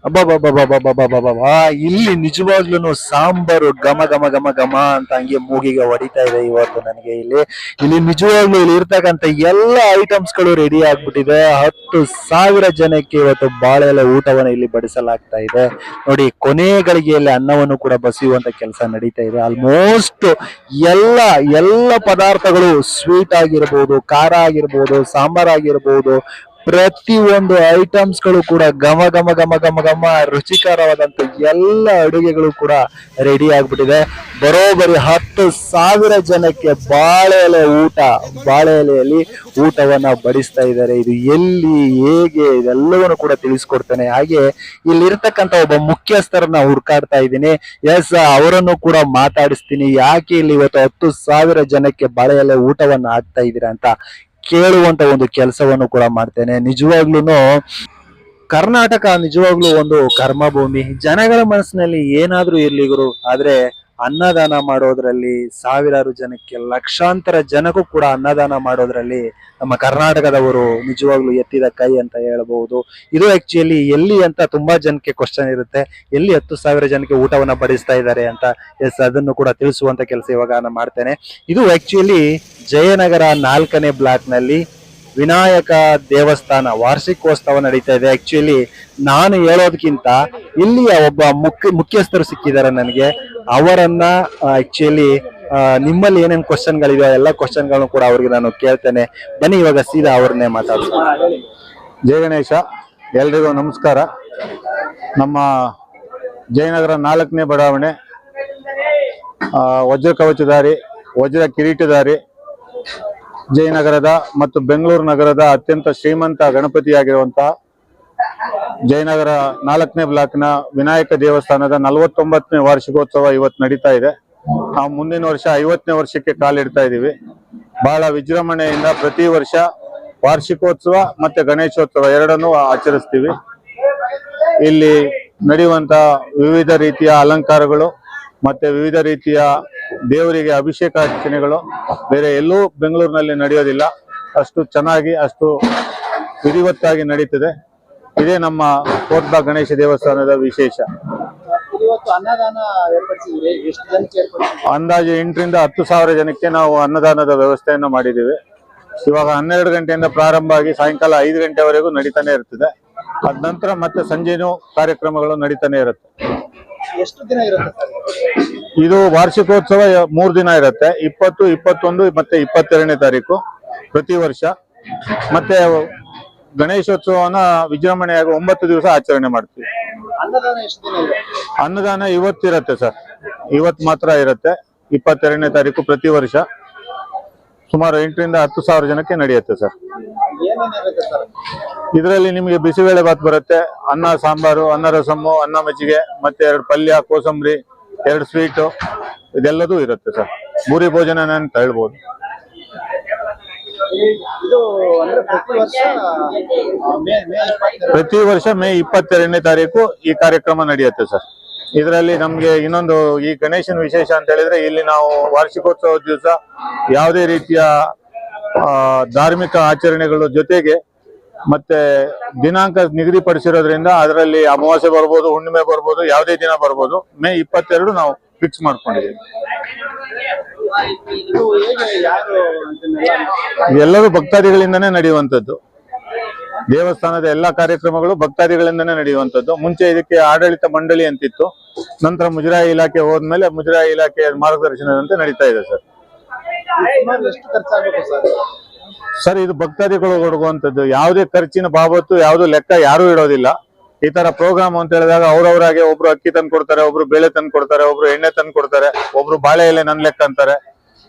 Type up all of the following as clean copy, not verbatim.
ಅಬ್ಬಬ್ಬಬ್ಬಬ್ಬಬ್ಬಬ್ಬಬ್ಬಬ್ಬ ಇಲ್ಲಿ ನಿಜವಾಗ್ಲೂ ಸಾಂಬಾರು ಘಮ ಘಮ ಘಮ ಘಮ ಅಂತ ಹಂಗೆ ಮೂಗಿಗೆ ಹೊಡಿತಾ ಇದೆ ಇವತ್ತು ನನಗೆ ಇಲ್ಲಿ ನಿಜವಾಗ್ಲೂ ಇಲ್ಲಿ ಇರ್ತಕ್ಕಂಥ ಎಲ್ಲ ಐಟಮ್ಸ್ ಗಳು ರೆಡಿ ಆಗ್ಬಿಟ್ಟಿದೆ. 10,000 ಜನಕ್ಕೆ ಇವತ್ತು ಬಾಳೆ ಎಲೆ ಊಟವನ್ನು ಇಲ್ಲಿ ಬಡಿಸಲಾಗ್ತಾ ಇದೆ. ನೋಡಿ, ಕೊನೆ ಗಳಿಗೆಯಲ್ಲಿ ಅನ್ನವನ್ನು ಕೂಡ ಬಸಿಯುವಂತ ಕೆಲಸ ನಡೀತಾ ಇದೆ. ಆಲ್ಮೋಸ್ಟ್ ಎಲ್ಲ ಎಲ್ಲ ಪದಾರ್ಥಗಳು ಸ್ವೀಟ್ ಆಗಿರ್ಬೋದು, ಖಾರ ಆಗಿರ್ಬೋದು, ಸಾಂಬಾರ್ ಆಗಿರ್ಬೋದು, ಪ್ರತಿ ಒಂದು ಐಟಮ್ಸ್ ಗಳು ಕೂಡ ಘಮ ಘಮ ಘಮ ಘಮ ಘಮ ರುಚಿಕರವಾದಂತ ಎಲ್ಲ ಅಡುಗೆಗಳು ಕೂಡ ರೆಡಿ ಆಗ್ಬಿಟ್ಟಿದೆ. ಬರೋಬ್ಬರಿ 10,000 ಜನಕ್ಕೆ ಬಾಳೆ ಎಲೆ ಊಟ, ಬಾಳೆ ಎಲೆಯಲ್ಲಿ ಊಟವನ್ನ ಬಡಿಸ್ತಾ ಇದ್ದಾರೆ. ಇದು ಎಲ್ಲಿ, ಹೇಗೆ, ಇದೆಲ್ಲವನ್ನು ಕೂಡ ತಿಳಿಸ್ಕೊಡ್ತೇನೆ. ಹಾಗೆ ಇಲ್ಲಿರ್ತಕ್ಕಂಥ ಒಬ್ಬ ಮುಖ್ಯಸ್ಥರನ್ನ ಹುಡ್ಕಾಡ್ತಾ ಇದ್ದೀನಿ. ಎಸ್, ಅವರನ್ನು ಕೂಡ ಮಾತಾಡಿಸ್ತೀನಿ. ಯಾಕೆ ಇಲ್ಲಿ ಇವತ್ತು 10,000 ಜನಕ್ಕೆ ಬಾಳೆ ಎಲೆ ಊಟವನ್ನ ಹಾಕ್ತಾ ಇದ್ದೀರಾ ಅಂತ ಕೇಳುವಂತ ಒಂದು ಕೆಲಸವನ್ನು ಕೂಡ ಮಾಡ್ತೇನೆ. ನಿಜವಾಗ್ಲೂ ಕರ್ನಾಟಕ ನಿಜವಾಗ್ಲೂ ಒಂದು ಕರ್ಮಭೂಮಿ. ಜನಗಳ ಮನಸ್ಸಿನಲ್ಲಿ ಏನಾದ್ರೂ ಇರ್ಲಿ ಗುರು, ಆದ್ರೆ ಅನ್ನದಾನ ಮಾಡೋದ್ರಲ್ಲಿ ಸಾವಿರಾರು ಜನಕ್ಕೆ, ಲಕ್ಷಾಂತರ ಜನಕ್ಕೂ ಕೂಡ ಅನ್ನದಾನ ಮಾಡೋದ್ರಲ್ಲಿ ನಮ್ಮ ಕರ್ನಾಟಕದವರು ನಿಜವಾಗ್ಲೂ ಎತ್ತಿದ ಕೈ ಅಂತ ಹೇಳ್ಬಹುದು. ಇದು ಆಕ್ಚುಲಿ ಎಲ್ಲಿ ಅಂತ ತುಂಬಾ ಜನಕ್ಕೆ ಕ್ವಶನ್ ಇರುತ್ತೆ, ಎಲ್ಲಿ 10,000 ಜನಕ್ಕೆ ಊಟವನ್ನ ಬಡಿಸ್ತಾ ಇದ್ದಾರೆ ಅಂತ. ಎಸ್, ಅದನ್ನು ಕೂಡ ತಿಳಿಸುವಂತ ಕೆಲಸ ಇವಾಗ ನಾನು ಮಾಡ್ತೇನೆ. ಇದು ಆಕ್ಚುಲಿ ಜಯನಗರ 4ನೇ ಬ್ಲಾಕ್ ನಲ್ಲಿ ವಿನಾಯಕ ದೇವಸ್ಥಾನ ವಾರ್ಷಿಕೋತ್ಸವ ನಡೀತಾ ಇದೆ. ಆಕ್ಚುಲಿ ನಾನು ಹೇಳೋದಕ್ಕಿಂತ ಇಲ್ಲಿಯ ಒಬ್ಬ ಮುಖ್ಯಸ್ಥರು ಸಿಕ್ಕಿದ್ದಾರೆ ನನಗೆ. ಅವರನ್ನ ಆಕ್ಚುಲಿ ನಿಮ್ಮಲ್ಲಿ ಏನೇನು ಕ್ವಶನ್ಗಳಿವೆ ಎಲ್ಲ ಕ್ವಶನ್ಗಳನ್ನು ಕೂಡ ಅವ್ರಿಗೆ ನಾನು ಕೇಳ್ತೇನೆ. ಬನ್ನಿ ಇವಾಗ ಸೀದಾ ಅವ್ರನ್ನೇ ಮಾತಾಡ್ತೀನಿ. ಜಯ ಗಣೇಶ, ಎಲ್ರಿಗೂ ನಮಸ್ಕಾರ. ನಮ್ಮ ಜಯನಗರ 4ನೇ ಬಡಾವಣೆ, ವಜ್ರ ಕವಚಧಾರಿ, ವಜ್ರ ಕಿರೀಟಧಾರಿ, ಜಯನಗರದ ಮತ್ತು ಬೆಂಗಳೂರು ನಗರದ ಅತ್ಯಂತ ಶ್ರೀಮಂತ ಗಣಪತಿಯಾಗಿರುವಂತಹ ಜಯನಗರ 4ನೇ ಬ್ಲಾಕ್ನ ವಿನಾಯಕ ದೇವಸ್ಥಾನದ 49ನೇ ವಾರ್ಷಿಕೋತ್ಸವ ಇವತ್ತು ನಡೀತಾ ಇದೆ. ನಾವು ಮುಂದಿನ ವರ್ಷ 50ನೇ ವರ್ಷಕ್ಕೆ ಕಾಲಿಡ್ತಾ ಇದ್ದೀವಿ. ಬಹಳ ವಿಜೃಂಭಣೆಯಿಂದ ಪ್ರತಿ ವರ್ಷ ವಾರ್ಷಿಕೋತ್ಸವ ಮತ್ತೆ ಗಣೇಶೋತ್ಸವ ಎರಡನ್ನೂ ಆಚರಿಸ್ತೀವಿ. ಇಲ್ಲಿ ನಡೆಯುವಂತ ವಿವಿಧ ರೀತಿಯ ಅಲಂಕಾರಗಳು ಮತ್ತೆ ವಿವಿಧ ರೀತಿಯ ದೇವರಿಗೆ ಅಭಿಷೇಕ ಅರ್ಚನೆಗಳು ಬೇರೆ ಎಲ್ಲೂ ಬೆಂಗಳೂರಿನಲ್ಲಿ ನಡೆಯೋದಿಲ್ಲ. ಅಷ್ಟು ಚೆನ್ನಾಗಿ, ಅಷ್ಟು ವಿಧಿವತ್ತಾಗಿ ನಡೀತದೆ. ಇದೇ ನಮ್ಮ ಕೋಟ್ಬಾ ಗಣೇಶ ದೇವಸ್ಥಾನದ ವಿಶೇಷ. ಅಂದಾಜು 8ರಿಂದ 10,000 ಜನಕ್ಕೆ ನಾವು ಅನ್ನದಾನದ ವ್ಯವಸ್ಥೆಯನ್ನು ಮಾಡಿದ್ದೀವಿ. ಇವಾಗ 12 ಗಂಟೆಯಿಂದ ಪ್ರಾರಂಭ ಆಗಿ ಸಾಯಂಕಾಲ 5 ಗಂಟೆವರೆಗೂ ನಡೀತಾನೆ ಇರ್ತದೆ. ಅದ ನಂತರ ಮತ್ತೆ ಸಂಜೆನೂ ಕಾರ್ಯಕ್ರಮಗಳು ನಡೀತಾನೆ ಇರುತ್ತೆ. ಎಷ್ಟು ದಿನ ಇರುತ್ತೆ? ಇದು ವಾರ್ಷಿಕೋತ್ಸವ 3 ದಿನ ಇರುತ್ತೆ. 20, 21 ಮತ್ತೆ 22ನೇ ತಾರೀಕು ಪ್ರತಿ ವರ್ಷ. ಮತ್ತೆ ಗಣೇಶೋತ್ಸವನ ವಿಜೃಂಭಣೆಯಾಗಿ 9 ದಿವಸ ಆಚರಣೆ ಮಾಡ್ತೀವಿ. ಅನ್ನದಾನ ಎಷ್ಟು ದಿನ ಇರುತ್ತೆ? ಅನ್ನದಾನ ಇವತ್ತಿರುತ್ತೆ ಸರ್, ಇವತ್ತು ಮಾತ್ರ ಇರುತ್ತೆ. 22ನೇ ತಾರೀಕು ಪ್ರತಿ ವರ್ಷ ಸುಮಾರು 8ರಿಂದ 10,000 ಜನಕ್ಕೆ ನಡೆಯುತ್ತೆ ಸರ್. ಇದರಲ್ಲಿ ನಿಮಗೆ ಬಿಸಿಬೇಳೆ ಬಾತ್ ಬರುತ್ತೆ, ಅನ್ನ ಸಾಂಬಾರು, ಅನ್ನ ರಸಮ್ಮು, ಅನ್ನ ಮಜ್ಜಿಗೆ, ಮತ್ತೆ 2 ಪಲ್ಯ, ಕೋಸಂಬರಿ, 2 ಸ್ವೀಟು, ಇದೆಲ್ಲದೂ ಇರುತ್ತೆ ಸರ್. ಭೂರಿ ಭೋಜನ ಅಂತ ಹೇಳ್ಬೋದು. ಪ್ರತಿ ವರ್ಷ ಮೇ 22ನೇ ತಾರೀಕು ಈ ಕಾರ್ಯಕ್ರಮ ನಡೆಯುತ್ತೆ ಸರ್. ಇದರಲ್ಲಿ ನಮ್ಗೆ ಇನ್ನೊಂದು ಈ ಗಣೇಶನ ವಿಶೇಷ ಅಂತ ಹೇಳಿದ್ರೆ, ಇಲ್ಲಿ ನಾವು ವಾರ್ಷಿಕೋತ್ಸವದ ದಿವಸ ಯಾವುದೇ ರೀತಿಯ ಧಾರ್ಮಿಕ ಆಚರಣೆಗಳ ಜೊತೆಗೆ ಮತ್ತೆ ದಿನಾಂಕ ನಿಗದಿಪಡಿಸಿರೋದ್ರಿಂದ ಅದರಲ್ಲಿ ಅಮಾವಾಸ್ಯೆ ಬರ್ಬೋದು, ಹುಣ್ಣಿಮೆ ಬರ್ಬೋದು, ಯಾವುದೇ ದಿನ ಬರ್ಬೋದು. ಮೇ 22 ನಾವು ಫಿಕ್ಸ್ ಮಾಡ್ಕೊಂಡಿದ್ದೀವಿ. ಎಲ್ಲರೂ ಭಕ್ತಾದಿಗಳಿಂದನೇ ನಡೆಯುವಂಥದ್ದು. ದೇವಸ್ಥಾನದ ಎಲ್ಲಾ ಕಾರ್ಯಕ್ರಮಗಳು ಭಕ್ತಾದಿಗಳಿಂದನೇ ನಡೆಯುವಂಥದ್ದು. ಮುಂಚೆ ಇದಕ್ಕೆ ಆಡಳಿತ ಮಂಡಳಿ ಅಂತಿತ್ತು. ನಂತರ ಮುಜರಾಯಿ ಇಲಾಖೆ ಹೋದ್ಮೇಲೆ ಮುಜರಾಯಿ ಇಲಾಖೆಯ ಮಾರ್ಗದರ್ಶನದಂತೆ ನಡೀತಾ ಇದೆ ಸರ್. ಸರ್, ಇದು ಭಕ್ತಾದಿಗಳು ಕೊಡುವಂಥದ್ದು. ಯಾವುದೇ ಖರ್ಚಿನ ಬಾಬತ್ತು ಯಾವುದು ಲೆಕ್ಕ ಯಾರು ಇಡೋದಿಲ್ಲ. ಈ ತರ ಪ್ರೋಗ್ರಾಮ್ ಅಂತ ಹೇಳಿದಾಗ ಅವ್ರವ್ರಾಗೆ ಒಬ್ರು ಅಕ್ಕಿ ತಂದು ಕೊಡ್ತಾರೆ, ಒಬ್ರು ಬೇಳೆ ತಂದು ಕೊಡ್ತಾರೆ, ಒಬ್ರು ಎಣ್ಣೆ ತಂದು ಕೊಡ್ತಾರೆ, ಒಬ್ರು ಬಾಳೆ ಎಲೆ ನನ್ ಲೆಕ್ಕ ಅಂತಾರೆ.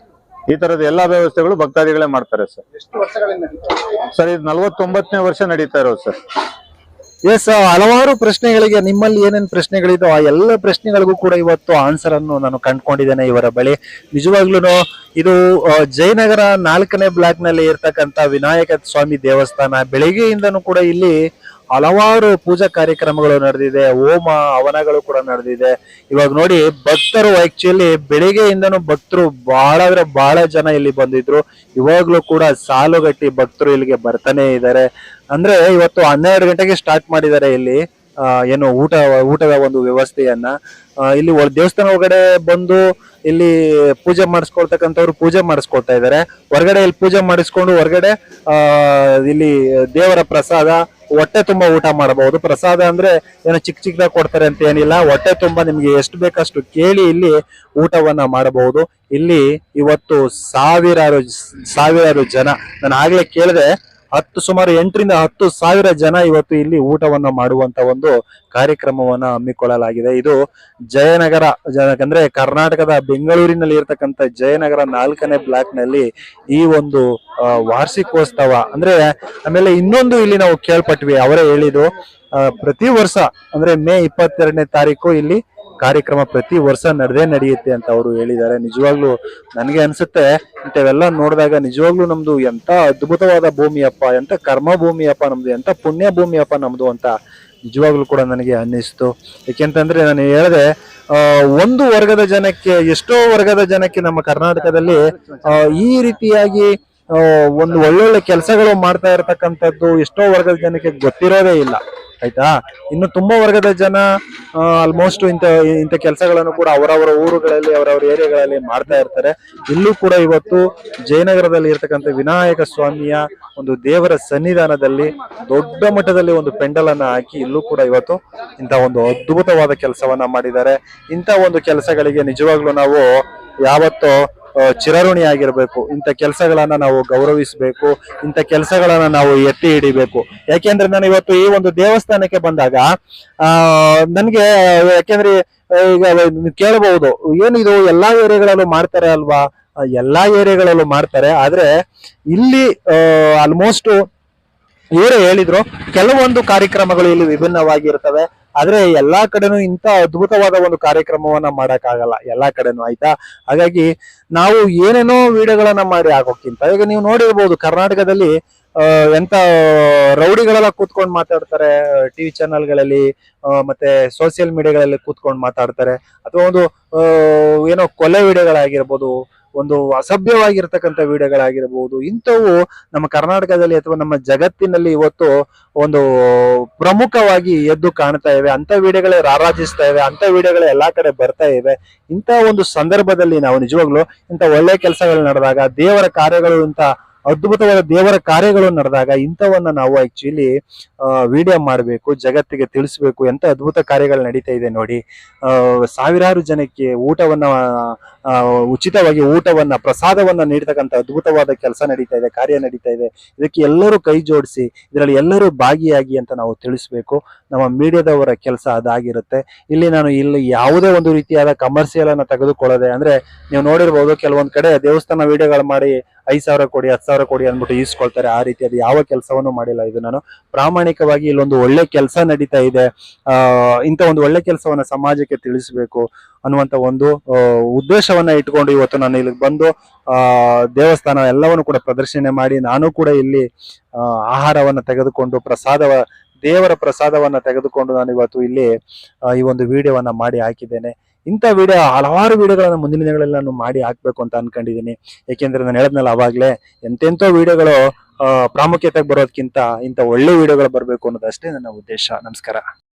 ಈ ತರದ ಎಲ್ಲಾ ವ್ಯವಸ್ಥೆಗಳು ಭಕ್ತಾದಿಗಳೇ ಮಾಡ್ತಾರೆ ಸರ್. ಎಷ್ಟು ವರ್ಷಗಳಿಂದ? ಸರ್, ಇದು 49ನೇ ವರ್ಷ ನಡೀತಾ ಇರೋದು ಸರ್. ಎಸ್, ಹಲವಾರು ಪ್ರಶ್ನೆಗಳಿಗೆ ನಿಮ್ಮಲ್ಲಿ ಏನೇನು ಪ್ರಶ್ನೆಗಳಿದೋ ಆ ಎಲ್ಲ ಪ್ರಶ್ನೆಗಳಿಗೂ ಕೂಡ ಇವತ್ತು ಆನ್ಸರ್ ಅನ್ನು ನಾನು ಕಂಡುಕೊಂಡಿದ್ದೇನೆ ಇವರ ಬಳಿ. ನಿಜವಾಗ್ಲೂ ಇದು ಜಯನಗರ 4ನೇ ಬ್ಲಾಕ್ ನಲ್ಲಿ ಇರ್ತಕ್ಕಂಥ ವಿನಾಯಕ ಸ್ವಾಮಿ ದೇವಸ್ಥಾನ. ಬೆಳಿಗ್ಗೆಯಿಂದನೂ ಕೂಡ ಇಲ್ಲಿ ಹಲವಾರು ಪೂಜಾ ಕಾರ್ಯಕ್ರಮಗಳು ನಡೆದಿದೆ, ಹೋಮ ಹವನಗಳು ಕೂಡ ನಡೆದಿದೆ. ಇವಾಗ ನೋಡಿ, ಭಕ್ತರು ಆಕ್ಚುಲಿ ಬೆಳಿಗ್ಗೆಯಿಂದನೂ ಭಕ್ತರು ಬಹಳ ಜನ ಇಲ್ಲಿ ಬಂದಿದ್ರು. ಇವಾಗ್ಲೂ ಕೂಡ ಸಾಲುಗಟ್ಟಿ ಭಕ್ತರು ಇಲ್ಲಿಗೆ ಬರ್ತಾನೆ ಇದ್ದಾರೆ. ಅಂದ್ರೆ ಇವತ್ತು 12 ಗಂಟೆಗೆ ಸ್ಟಾರ್ಟ್ ಮಾಡಿದ್ದಾರೆ ಇಲ್ಲಿ. ಏನು ಊಟದ ಒಂದು ವ್ಯವಸ್ಥೆಯನ್ನ ಇಲ್ಲಿ ದೇವಸ್ಥಾನ ಒಳಗಡೆ ಬಂದು ಇಲ್ಲಿ ಪೂಜೆ ಮಾಡಿಸ್ಕೊಳ್ತಕ್ಕಂಥವ್ರು ಪೂಜೆ ಮಾಡಿಸ್ಕೊಳ್ತಾ ಇದ್ದಾರೆ. ಹೊರಗಡೆ ಇಲ್ಲಿ ಪೂಜೆ ಮಾಡಿಸ್ಕೊಂಡು ಹೊರಗಡೆ ಇಲ್ಲಿ ದೇವರ ಪ್ರಸಾದ ಹೊಟ್ಟೆ ತುಂಬಾ ಊಟ ಮಾಡಬಹುದು. ಪ್ರಸಾದ ಅಂದ್ರೆ ಏನೋ ಚಿಕ್ಕದಾಗಿ ಕೊಡ್ತಾರೆ ಅಂತ ಏನಿಲ್ಲ, ಹೊಟ್ಟೆ ತುಂಬಾ ನಿಮ್ಗೆ ಎಷ್ಟು ಬೇಕಷ್ಟು ಕೇಳಿ ಇಲ್ಲಿ ಊಟವನ್ನ ಮಾಡಬಹುದು. ಇಲ್ಲಿ ಇವತ್ತು ಸಾವಿರಾರು ಜನ, ನಾನು ಆಗ್ಲೇ ಕೇಳಿದೆ, ಸುಮಾರು 8,000 to 10,000 ಜನ ಇವತ್ತು ಇಲ್ಲಿ ಊಟವನ್ನ ಮಾಡುವಂತ ಒಂದು ಕಾರ್ಯಕ್ರಮವನ್ನ ಹಮ್ಮಿಕೊಳ್ಳಲಾಗಿದೆ. ಇದು ಜಯನಗರ ಅಂದ್ರೆ ಕರ್ನಾಟಕದ ಬೆಂಗಳೂರಿನಲ್ಲಿ ಇರ್ತಕ್ಕಂಥ ಜಯನಗರ 4ನೇ ಬ್ಲಾಕ್ ನಲ್ಲಿ ಈ ಒಂದು ವಾರ್ಷಿಕೋತ್ಸವ ಅಂದ್ರೆ. ಆಮೇಲೆ ಇನ್ನೊಂದು ಇಲ್ಲಿ ನಾವು ಕೇಳ್ಪಟ್ವಿ, ಅವರೇ ಹೇಳಿದ್ರು ಪ್ರತಿ ವರ್ಷ ಅಂದ್ರೆ ಮೇ 22ನೇ ತಾರೀಕು ಇಲ್ಲಿ ಕಾರ್ಯಕ್ರಮ ಪ್ರತಿ ವರ್ಷ ನಡೆಯುತ್ತೆ ಅಂತ ಅವರು ಹೇಳಿದ್ದಾರೆ. ನಿಜವಾಗ್ಲೂ ನನಗೆ ಅನ್ಸುತ್ತೆ ಇಂಥವೆಲ್ಲ ನೋಡಿದಾಗ ನಿಜವಾಗ್ಲೂ ನಮ್ದು ಎಂತ ಅದ್ಭುತವಾದ ಭೂಮಿಯಪ್ಪ, ಎಂತ ಕರ್ಮ ಭೂಮಿಯಪ್ಪ ನಮ್ದು, ಎಂತ ಪುಣ್ಯ ಭೂಮಿಯಪ್ಪ ನಮ್ದು ಅಂತ ನಿಜವಾಗ್ಲೂ ಕೂಡ ನನಗೆ ಅನ್ನಿಸ್ತು. ಯಾಕೆಂತಂದ್ರೆ ನಾನು ಹೇಳಿದೆ, ಒಂದು ವರ್ಗದ ಜನಕ್ಕೆ, ಎಷ್ಟೋ ವರ್ಗದ ಜನಕ್ಕೆ ನಮ್ಮ ಕರ್ನಾಟಕದಲ್ಲಿ ಈ ರೀತಿಯಾಗಿ ಒಂದು ಒಳ್ಳೊಳ್ಳೆ ಕೆಲಸಗಳು ಮಾಡ್ತಾ ಇರತಕ್ಕಂಥದ್ದು ಎಷ್ಟೋ ವರ್ಗದ ಜನಕ್ಕೆ ಗೊತ್ತಿರೋದೇ ಇಲ್ಲ, ಆಯ್ತಾ. ಇನ್ನು ತುಂಬಾ ವರ್ಗದ ಜನ ಆಲ್ಮೋಸ್ಟ್ ಇಂಥ ಕೆಲಸಗಳನ್ನು ಕೂಡ ಅವರವರ ಊರುಗಳಲ್ಲಿ ಅವರವರ ಏರಿಯಾಗಳಲ್ಲಿ ಮಾಡ್ತಾ ಇರ್ತಾರೆ. ಇಲ್ಲೂ ಕೂಡ ಇವತ್ತು ಜಯನಗರದಲ್ಲಿ ಇರ್ತಕ್ಕಂಥ ವಿನಾಯಕ ಸ್ವಾಮಿಯ ಒಂದು ದೇವರ ಸನ್ನಿಧಾನದಲ್ಲಿ ದೊಡ್ಡ ಮಟ್ಟದಲ್ಲಿ ಒಂದು ಪೆಂಡಲ್ ಅನ್ನ ಹಾಕಿ ಇಲ್ಲೂ ಕೂಡ ಇವತ್ತು ಇಂಥ ಒಂದು ಅದ್ಭುತವಾದ ಕೆಲಸವನ್ನ ಮಾಡಿದ್ದಾರೆ. ಇಂಥ ಒಂದು ಕೆಲಸಗಳಿಗೆ ನಿಜವಾಗ್ಲೂ ನಾವು ಯಾವತ್ತೋ ಚಿರಋಣಿ ಆಗಿರ್ಬೇಕು. ಇಂಥ ಕೆಲಸಗಳನ್ನ ನಾವು ಗೌರವಿಸಬೇಕು, ಇಂಥ ಕೆಲಸಗಳನ್ನ ನಾವು ಎತ್ತಿ ಹಿಡಿಬೇಕು. ಯಾಕೆಂದ್ರೆ ನಾನು ಇವತ್ತು ಈ ಒಂದು ದೇವಸ್ಥಾನಕ್ಕೆ ಬಂದಾಗ ನನ್ಗೆ, ಯಾಕೆಂದ್ರೆ ಈಗ ಕೇಳಬಹುದು, ಏನಿದು ಎಲ್ಲಾ ಏರಿಯಾಗಳಲ್ಲೂ ಮಾಡ್ತಾರೆ ಅಲ್ವಾ? ಎಲ್ಲಾ ಏರಿಯಾಗಳಲ್ಲೂ ಮಾಡ್ತಾರೆ, ಆದ್ರೆ ಇಲ್ಲಿ ಆಲ್ಮೋಸ್ಟ್ ಇವರೇ ಹೇಳಿದ್ರು ಕೆಲವೊಂದು ಕಾರ್ಯಕ್ರಮಗಳು ಇಲ್ಲಿ ವಿಭಿನ್ನವಾಗಿರ್ತವೆ. ಆದ್ರೆ ಎಲ್ಲಾ ಕಡೆನೂ ಇಂಥ ಅದ್ಭುತವಾದ ಒಂದು ಕಾರ್ಯಕ್ರಮವನ್ನ ಮಾಡಕ್ ಆಗಲ್ಲ ಎಲ್ಲಾ ಕಡೆನೂ, ಆಯ್ತಾ. ಹಾಗಾಗಿ ನಾವು ಏನೇನೋ ವಿಡಿಯೋಗಳನ್ನ ಮಾಡಿ ಆಗೋಕ್ಕಿಂತ, ಈಗ ನೀವು ನೋಡಿರ್ಬೋದು ಕರ್ನಾಟಕದಲ್ಲಿ ಎಂತ ರೌಡಿಗಳೆಲ್ಲ ಕೂತ್ಕೊಂಡು ಮಾತಾಡ್ತಾರೆ ಟಿವಿ ಚಾನೆಲ್ಗಳಲ್ಲಿ, ಮತ್ತೆ ಸೋಷಿಯಲ್ ಮೀಡಿಯಾಗಳಲ್ಲಿ ಕೂತ್ಕೊಂಡು ಮಾತಾಡ್ತಾರೆ, ಅಥವಾ ಒಂದು ಏನೋ ಕೊಲೆ ವಿಡಿಯೋಗಳಾಗಿರ್ಬೋದು, ಒಂದು ಅಸಭ್ಯವಾಗಿರ್ತಕ್ಕಂಥ ವಿಡಿಯೋಗಳಾಗಿರ್ಬೋದು. ಇಂಥವು ನಮ್ಮ ಕರ್ನಾಟಕದಲ್ಲಿ ಅಥವಾ ನಮ್ಮ ಜಗತ್ತಿನಲ್ಲಿ ಇವತ್ತು ಒಂದು ಪ್ರಮುಖವಾಗಿ ಎದ್ದು ಕಾಣ್ತಾ ಇವೆ. ಅಂತ ವಿಡಿಯೋಗಳೇ ರಾರಾಜಿಸ್ತಾ ಇವೆ, ಅಂತ ವಿಡಿಯೋಗಳೇ ಎಲ್ಲಾ ಕಡೆ ಬರ್ತಾ ಇವೆ. ಇಂಥ ಒಂದು ಸಂದರ್ಭದಲ್ಲಿ ನಾವು ನಿಜವಾಗ್ಲೂ ಇಂಥ ಒಳ್ಳೆ ಕೆಲಸಗಳು ನಡೆದಾಗ, ದೇವರ ಕಾರ್ಯಗಳು, ಇಂಥ ಅದ್ಭುತವಾದ ದೇವರ ಕಾರ್ಯಗಳು ನಡೆದಾಗ ಇಂಥವನ್ನ ನಾವು ಆಕ್ಚುಲಿ ವಿಡಿಯೋ ಮಾಡಬೇಕು, ಜಗತ್ತಿಗೆ ತಿಳಿಸ್ಬೇಕು. ಎಂತ ಅದ್ಭುತ ಕಾರ್ಯಗಳು ನಡೀತಾ ಇದೆ ನೋಡಿ. ಸಾವಿರಾರು ಜನಕ್ಕೆ ಊಟವನ್ನ, ಉಚಿತವಾಗಿ ಊಟವನ್ನ, ಪ್ರಸಾದವನ್ನ ನೀಡ್ತಕ್ಕಂಥ ಅದ್ಭುತವಾದ ಕೆಲಸ ನಡೀತಾ ಇದೆ, ಕಾರ್ಯ ನಡೀತಾ ಇದೆ. ಇದಕ್ಕೆ ಎಲ್ಲರೂ ಕೈ ಜೋಡಿಸಿ, ಇದರಲ್ಲಿ ಎಲ್ಲರೂ ಭಾಗಿಯಾಗಿ ಅಂತ ನಾವು ತಿಳಿಸ್ಬೇಕು. ನಮ್ಮ ಮೀಡಿಯಾದವರ ಕೆಲಸ ಅದಾಗಿರುತ್ತೆ. ಇಲ್ಲಿ ಯಾವುದೇ ಒಂದು ರೀತಿಯಾದ ಕಮರ್ಷಿಯಲ್ ಅನ್ನ ತೆಗೆದುಕೊಳ್ಳದೆ, ಅಂದ್ರೆ ನೀವು ನೋಡಿರ್ಬೋದು ಕೆಲವೊಂದ್ ಕಡೆ ದೇವಸ್ಥಾನ ವಿಡಿಯೋಗಳು ಮಾಡಿ 5,000 ಕೊಡಿ 10,000 ಕೊಡಿ ಅಂದ್ಬಿಟ್ಟು ಈಸ್ಕೊಳ್ತಾರೆ. ಆ ರೀತಿಯಾದ ಯಾವ ಕೆಲಸವನ್ನು ಮಾಡಿಲ್ಲ. ಇದು ನಾನು ಪ್ರಾಮಾಣಿಕವಾಗಿ ಇಲ್ಲೊಂದು ಒಳ್ಳೆ ಕೆಲಸ ನಡೀತಾ ಇದೆ, ಇಂಥ ಒಂದು ಒಳ್ಳೆ ಕೆಲಸವನ್ನ ಸಮಾಜಕ್ಕೆ ತಿಳಿಸ್ಬೇಕು ಅನ್ನುವಂತ ಒಂದು ಉದ್ದೇಶವನ್ನ ಇಟ್ಕೊಂಡು ಇವತ್ತು ನಾನು ಇಲ್ಲಿಗೆ ಬಂದು ದೇವಸ್ಥಾನ ಎಲ್ಲವನ್ನು ಕೂಡ ಪ್ರದರ್ಶನ ಮಾಡಿ, ನಾನು ಕೂಡ ಇಲ್ಲಿ ಆಹಾರವನ್ನ ತೆಗೆದುಕೊಂಡು ದೇವರ ಪ್ರಸಾದವನ್ನ ತೆಗೆದುಕೊಂಡು ನಾನು ಇವತ್ತು ಇಲ್ಲಿ ಈ ಒಂದು ವಿಡಿಯೋವನ್ನ ಮಾಡಿ ಹಾಕಿದ್ದೇನೆ. ಇಂಥ ವಿಡಿಯೋ ಹಲವಾರು ವಿಡಿಯೋಗಳನ್ನ ಮುಂದಿನ ದಿನಗಳಲ್ಲಿ ನಾನು ಮಾಡಿ ಹಾಕ್ಬೇಕು ಅಂತ ಅನ್ಕೊಂಡಿದ್ದೀನಿ. ಯಾಕೆಂದ್ರೆ ನಾನು ಹೇಳದ್ನಲ್ಲ ಅವಾಗ್ಲೇ, ಎಂತೆಂಥೋ ವಿಡಿಯೋಗಳು ಪ್ರಾಮುಖ್ಯತೆಗೆ ಬರೋದಕ್ಕಿಂತ ಇಂಥ ಒಳ್ಳೆ ವಿಡಿಯೋಗಳು ಬರಬೇಕು ಅನ್ನೋದಷ್ಟೇ ನನ್ನ ಉದ್ದೇಶ. ನಮಸ್ಕಾರ.